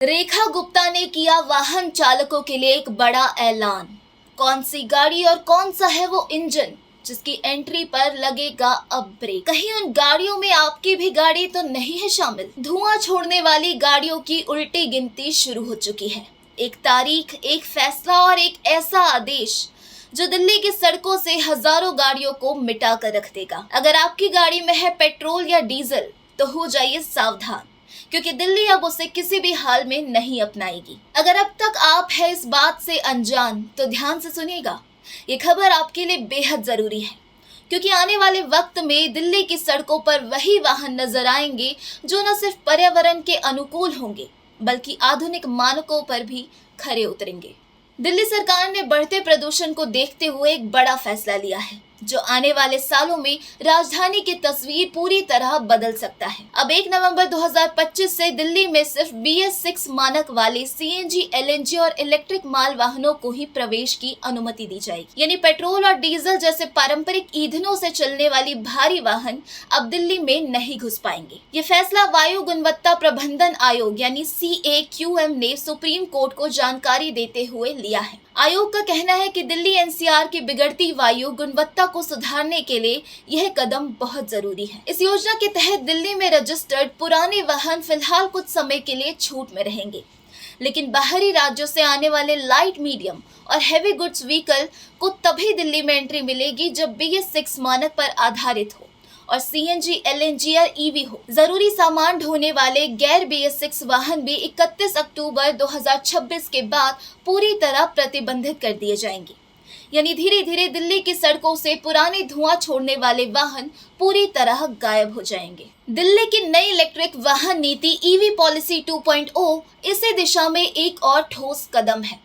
रेखा गुप्ता ने किया वाहन चालकों के लिए एक बड़ा ऐलान। कौन सी गाड़ी और कौन सा है वो इंजन जिसकी एंट्री पर लगेगा अब ब्रेक? कहीं उन गाड़ियों में आपकी भी गाड़ी तो नहीं है शामिल? धुआं छोड़ने वाली गाड़ियों की उल्टी गिनती शुरू हो चुकी है। एक तारीख, एक फैसला और एक ऐसा आदेश जो दिल्ली की सड़कों से हजारों गाड़ियों को मिटा कर रख देगा। अगर आपकी गाड़ी में है पेट्रोल या डीजल तो हो जाइए सावधान, क्योंकि दिल्ली अब उसे किसी भी हाल में नहीं अपनाएगी। अगर अब तक आप है इस बात से अनजान तो ध्यान से सुनिएगा, ये खबर आपके लिए बेहद जरूरी है, क्योंकि आने वाले वक्त में दिल्ली की सड़कों पर वही वाहन नजर आएंगे जो न सिर्फ पर्यावरण के अनुकूल होंगे बल्कि आधुनिक मानकों पर भी खरे उतरेंगे। दिल्ली सरकार ने बढ़ते प्रदूषण को देखते हुए एक बड़ा फैसला लिया है जो आने वाले सालों में राजधानी की तस्वीर पूरी तरह बदल सकता है। अब 1 नवंबर 2025 से दिल्ली में सिर्फ BS6 मानक वाले CNG, LNG और इलेक्ट्रिक माल वाहनों को ही प्रवेश की अनुमति दी जाएगी। यानी पेट्रोल और डीजल जैसे पारंपरिक ईंधनों से चलने वाली भारी वाहन अब दिल्ली में नहीं घुस पाएंगे। ये फैसला वायु गुणवत्ता प्रबंधन आयोग यानी CAQM ने सुप्रीम कोर्ट को जानकारी देते हुए लिया है। आयोग का कहना है कि दिल्ली NCR की बिगड़ती वायु गुणवत्ता को सुधारने के लिए यह कदम बहुत जरूरी है। इस योजना के तहत दिल्ली में रजिस्टर्ड पुराने वाहन फिलहाल कुछ समय के लिए छूट में रहेंगे, लेकिन बाहरी राज्यों से आने वाले लाइट, मीडियम और हैवी गुड्स व्हीकल को तभी दिल्ली में एंट्री मिलेगी जब BS6 मानक पर आधारित हो और CNG, LNG और EV हो। जरूरी सामान ढोने वाले गैर BS6 वाहन भी 31 अक्टूबर 2026 के बाद पूरी तरह प्रतिबंधित कर दिए जाएंगे। यानी धीरे धीरे दिल्ली की सड़कों से पुराने धुआं छोड़ने वाले वाहन पूरी तरह गायब हो जाएंगे। दिल्ली की नई इलेक्ट्रिक वाहन नीति EV पॉलिसी 2.0 इसी दिशा में एक और ठोस कदम है।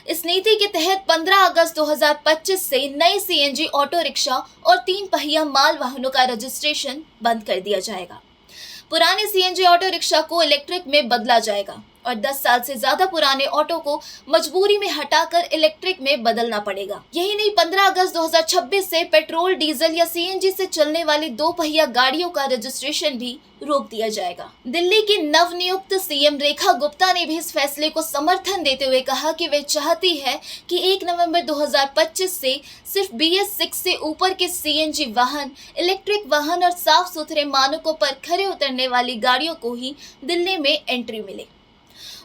इस नीति के तहत 15 अगस्त 2025 से नए CNG ऑटो रिक्शा और 3 पहिया माल वाहनों का रजिस्ट्रेशन बंद कर दिया जाएगा। पुराने CNG ऑटो रिक्शा को इलेक्ट्रिक में बदला जाएगा और 10 साल से ज्यादा पुराने ऑटो को मजबूरी में हटाकर इलेक्ट्रिक में बदलना पड़ेगा। यही नहीं, 15 अगस्त 2026 से पेट्रोल, डीजल या CNG से चलने वाली 2 पहिया गाड़ियों का रजिस्ट्रेशन भी रोक दिया जाएगा। दिल्ली की नवनियुक्त CM रेखा गुप्ता ने भी इस फैसले को समर्थन देते हुए कहा कि वे चाहती है कि 1 नवंबर 2025 से सिर्फ BS6 से ऊपर के CNG वाहन, इलेक्ट्रिक वाहन और साफ सुथरे मानकों पर खरे उतरने वाली गाड़ियों को ही दिल्ली में एंट्री मिले।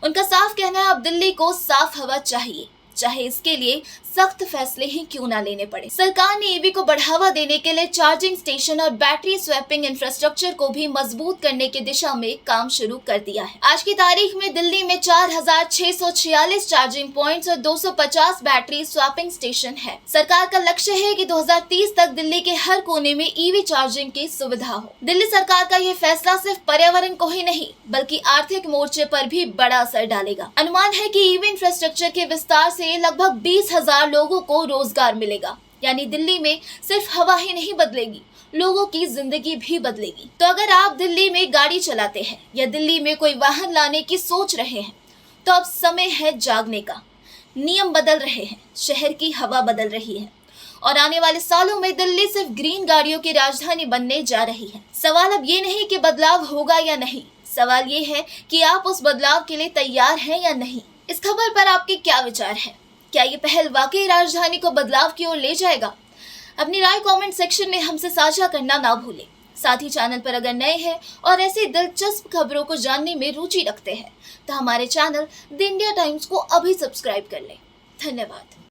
उनका साफ कहना है, अब दिल्ली को साफ हवा चाहिए, चाहे इसके लिए सख्त फैसले ही क्यों ना लेने पड़े। सरकार ने EV को बढ़ावा देने के लिए चार्जिंग स्टेशन और बैटरी स्वैपिंग इंफ्रास्ट्रक्चर को भी मजबूत करने की दिशा में काम शुरू कर दिया है। आज की तारीख में दिल्ली में 4646 चार्जिंग पॉइंट्स और 250 बैटरी स्वैपिंग स्टेशन है। सरकार का लक्ष्य है कि 2030 तक दिल्ली के हर कोने में EV चार्जिंग की सुविधा हो। दिल्ली सरकार का यह फैसला सिर्फ पर्यावरण को ही नहीं बल्कि आर्थिक मोर्चे पर भी बड़ा असर डालेगा। अनुमान है कि EV इंफ्रास्ट्रक्चर के विस्तार से लगभग 20,000 लोगों को रोजगार मिलेगा। यानी दिल्ली में सिर्फ हवा ही नहीं बदलेगी, लोगों की जिंदगी भी बदलेगी। तो अगर आप दिल्ली में गाड़ी चलाते हैं या दिल्ली में कोई वाहन लाने की सोच रहे हैं तो अब समय है जागने का। नियम बदल रहे हैं, शहर की हवा बदल रही है और आने वाले सालों में दिल्ली सिर्फ ग्रीन गाड़ियों की राजधानी बनने जा रही है। सवाल अब ये नहीं कि बदलाव होगा या नहीं, सवाल ये है कि आप उस बदलाव के लिए तैयार हैं या नहीं। इस खबर पर आपके क्या विचार है? क्या ये पहल वाकई राजधानी को बदलाव की ओर ले जाएगा? अपनी राय कमेंट सेक्शन में हमसे साझा करना ना भूलें। साथ ही चैनल पर अगर नए हैं और ऐसी दिलचस्प खबरों को जानने में रुचि रखते हैं तो हमारे चैनल द इंडिया टाइम्स को अभी सब्सक्राइब कर लें। धन्यवाद।